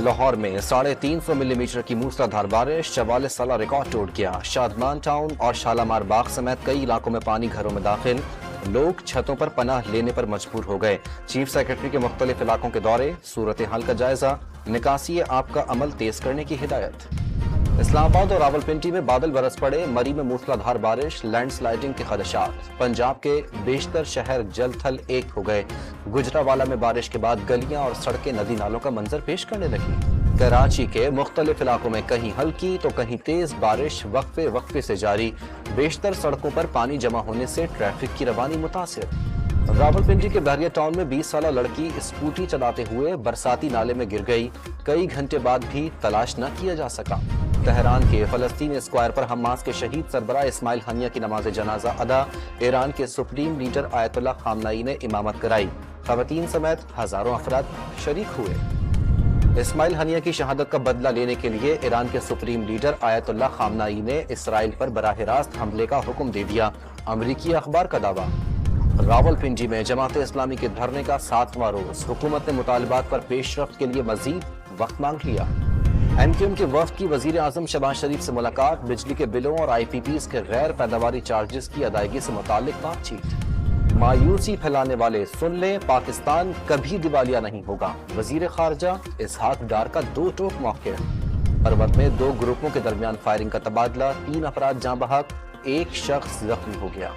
لاہور میں 350 ملی میٹر کی موسلادھار بارش 44 سالہ ریکارڈ ٹوٹ گیا۔ شادمان ٹاؤن اور شالامار باغ سمیت کئی علاقوں میں پانی گھروں میں داخل، لوگ چھتوں پر پناہ لینے پر مجبور ہو گئے۔ چیف سیکرٹری کے مختلف علاقوں کے دورے، صورتحال کا جائزہ، نکاسی آب کا عمل تیز کرنے کی ہدایت۔ اسلام آباد اور راولپنڈی میں بادل برس پڑے، مری میں موسلادھار بارش، لینڈ سلائڈنگ کے خدشات۔ پنجاب کے بیشتر شہر جل تھل ایک ہو گئے۔ گجرانوالہ میں بارش کے بعد گلیاں اور سڑکیں ندی نالوں کا منظر پیش کرنے لگی۔ کراچی کے مختلف علاقوں میں کہیں ہلکی تو کہیں تیز بارش وقفے سے جاری، بیشتر سڑکوں پر پانی جمع ہونے سے ٹریفک کی روانی متاثر۔ راولپنڈی کے بحریہ ٹاؤن میں 20 سالہ لڑکی اسکوٹی چلاتے ہوئے برساتی نالے میں گر گئی، کئی گھنٹے بعد بھی تلاش نہ کیا جا سکا۔ تہران کے فلسطین اسکوائر پر حماس کے شہید سربراہ اسماعیل ہنیہ کی نماز جنازہ ادا، ایران کے سپریم لیڈر آیت اللہ خامنئی نے امامت کرائی، خواتین سمیت ہزاروں افراد شریک ہوئے۔ اسماعیل ہنیہ کی شہادت کا بدلہ لینے کے لیے ایران کے سپریم لیڈر آیت اللہ خامنئی نے اسرائیل پر براہ راست حملے کا حکم دے دیا، امریکی اخبار کا دعویٰ۔ راولپنڈی میں جماعت اسلامی کے دھرنے کا 7واں روز، حکومت نے مطالبات پر پیش رفت کے لیے مزید وقت مانگ لیا۔ ایم کیو ایم کے وفد کی وزیر اعظم شہباز شریف سے ملاقات، بجلی کے بلوں اور آئی پی پیز کے غیر پیداواری چارجز کی ادائیگی سے متعلق بات چیت۔ مایوسی پھیلانے والے سن لیں، پاکستان کبھی دیوالیہ نہیں ہوگا، وزیر خارجہ اسحاق ڈار کا دو ٹوک موقف۔ پربت میں 2 گروپوں کے درمیان فائرنگ کا تبادلہ، 3 افراد جاں بحق، 1 شخص زخمی ہو گیا۔